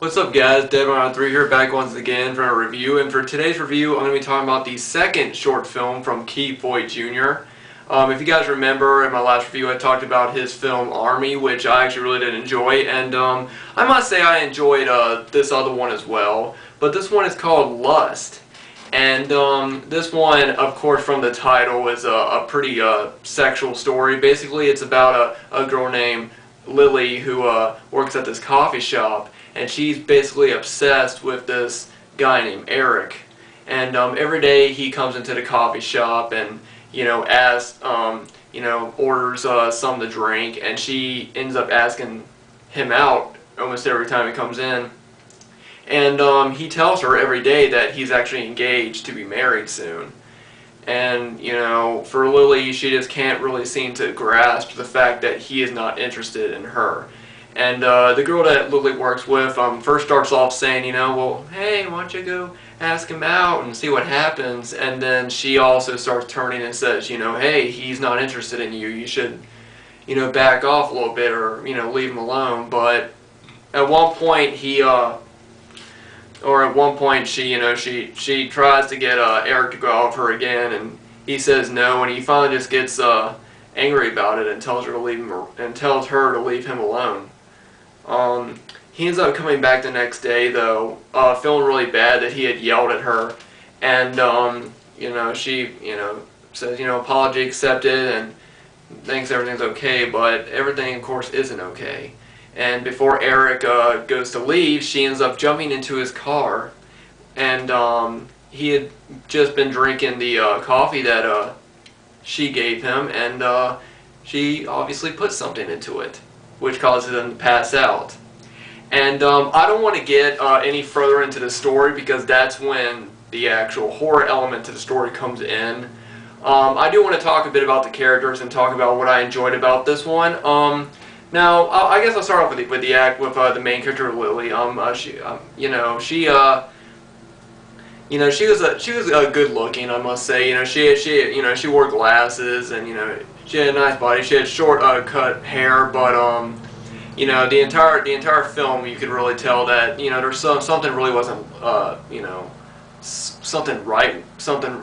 What's up guys, deadbydawn93 here, back once again for a review, and for today's review I'm going to be talking about the second short film from Keith Voigt Jr. If you guys remember, in my last review I talked about his film Army, which I actually really did enjoy, and I must say I enjoyed this other one as well, but this one is called Lust. And this one, of course, from the title, is a pretty sexual story. Basically, it's about a girl named Lilly who works at this coffee shop, and she's basically obsessed with this guy named Eric. And every day he comes into the coffee shop and, asks, orders something to drink, and she ends up asking him out almost every time he comes in. And he tells her every day that he's actually engaged to be married soon. And, for Lilly, she just can't really seem to grasp the fact that he is not interested in her. And the girl that Lilly works with first starts off saying, well, hey, why don't you go ask him out and see what happens? And then she also starts turning and says, hey, he's not interested in you. You should, back off a little bit or, leave him alone. But at one point, she tries to get Eric to go out with her again, and he says no, and he finally just gets angry about it and tells her to leave him alone. He ends up coming back the next day though, feeling really bad that he had yelled at her, and she says apology accepted and thinks everything's okay, but everything of course isn't okay. And before Eric goes to leave, she ends up jumping into his car, and he had just been drinking the coffee that she gave him, and she obviously put something into it, which causes him to pass out. And I don't want to get any further into the story because that's when the actual horror element to the story comes in. I do want to talk a bit about the characters and talk about what I enjoyed about this one. Now, I guess I'll start off with the main character, Lilly. She was good looking, I must say. She wore glasses, and she had a nice body. She had short cut hair, but the entire film you could really tell that there's something really wasn't something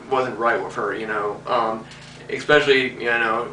wasn't right with her. Especially,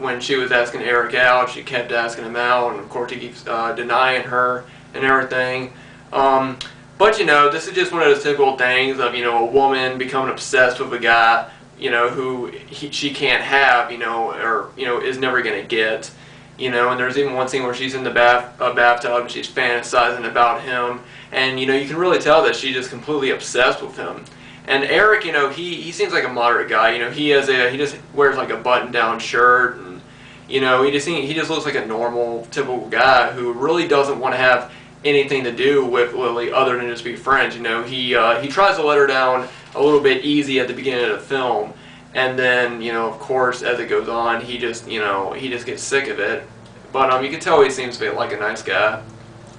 when she was asking Eric out, she kept asking him out, and of course he keeps denying her and everything. But, this is just one of those typical things of, a woman becoming obsessed with a guy, who she can't have, or, is never going to get. And there's even one scene where she's in the bathtub and she's fantasizing about him, and, you can really tell that she's just completely obsessed with him. And Eric, he seems like a moderate guy. He just wears like a button-down shirt, and he just looks like a normal, typical guy who really doesn't want to have anything to do with Lilly other than just be friends. He tries to let her down a little bit easy at the beginning of the film, and then of course as it goes on, he just gets sick of it. But you can tell he seems to be like a nice guy.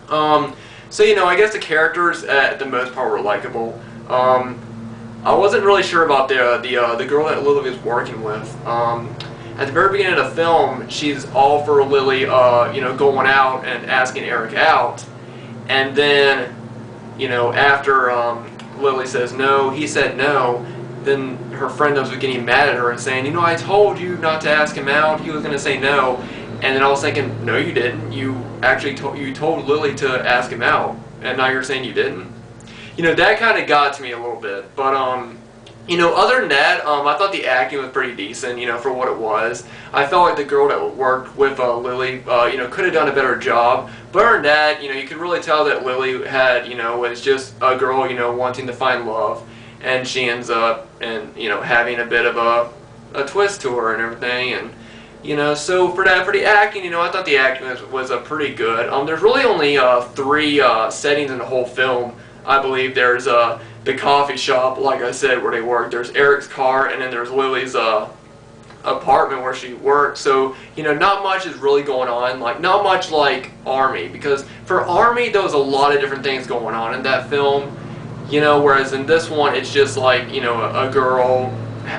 So I guess the characters at the most part were likable. I wasn't really sure about the girl that Lilly was working with. At the very beginning of the film, she's all for Lilly, going out and asking Eric out, and then, after Lilly says no, he said no, then her friend was getting mad at her and saying, I told you not to ask him out. He was going to say no, and then I was thinking, no, you didn't. You actually told Lilly to ask him out, and now you're saying you didn't. That kind of got to me a little bit, but other than that, I thought the acting was pretty decent, for what it was. I felt like the girl that worked with Lilly, could have done a better job. But other than that, you could really tell that Lilly was just a girl, wanting to find love, and she ends up, having a bit of a twist to her and everything, and so for the acting, I thought the acting was pretty good. There's really only 3 settings in the whole film. I believe there's the coffee shop, like I said, where they work. There's Eric's car, and then there's Lily's apartment where she works. So, not much is really going on. Not much like Army, because for Army, there was a lot of different things going on in that film. Whereas in this one, it's just like, a girl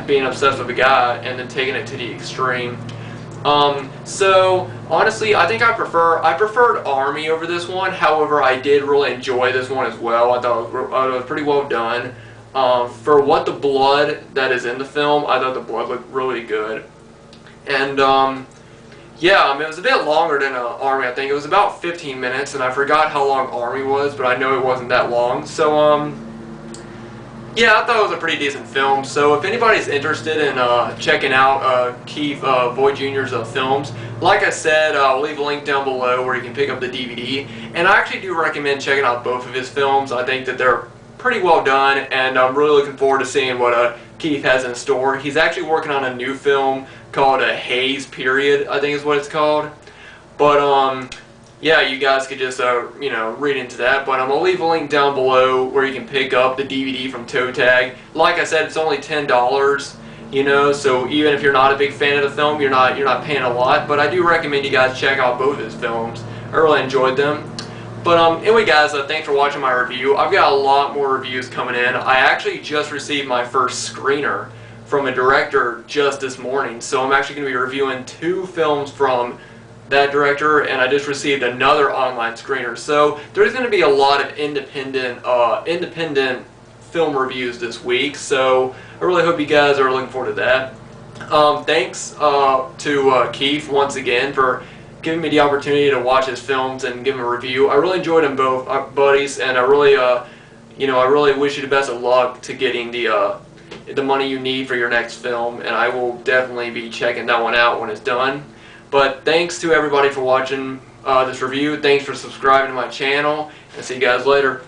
being obsessed with a guy and then taking it to the extreme. So honestly, I think I preferred Army over this one. However, I did really enjoy this one as well. I thought it was pretty well done. For what the blood that is in the film, I thought the blood looked really good. And yeah, I mean, it was a bit longer than Army. I think it was about 15 minutes, and I forgot how long Army was, but I know it wasn't that long. So yeah, I thought it was a pretty decent film. So if anybody's interested in checking out Keith Voigt Jr.'s films, like I said, I'll leave a link down below where you can pick up the DVD. And I actually do recommend checking out both of his films. I think that they're pretty well done, and I'm really looking forward to seeing what Keith has in store. He's actually working on a new film called Haze Period, I think is what it's called. But yeah, you guys could just you know, read into that. But I'm gonna leave a link down below where you can pick up the DVD from TOETAG. Like I said, it's only $10. You know, so even if you're not a big fan of the film, you're not paying a lot. But I do recommend you guys check out both his films. I really enjoyed them. But anyway, guys, thanks for watching my review. I've got a lot more reviews coming in. I actually just received my first screener from a director just this morning, so I'm actually going to be reviewing 2 films from that director, and I just received another online screener. So there's going to be a lot of independent film reviews this week. So I really hope you guys are looking forward to that. Thanks to Keith once again for giving me the opportunity to watch his films and give him a review. I really enjoyed them both, buddies, and I really, you know, I really wish you the best of luck to getting the money you need for your next film, and I will definitely be checking that one out when it's done. But thanks to everybody for watching this review. Thanks for subscribing to my channel, and see you guys later.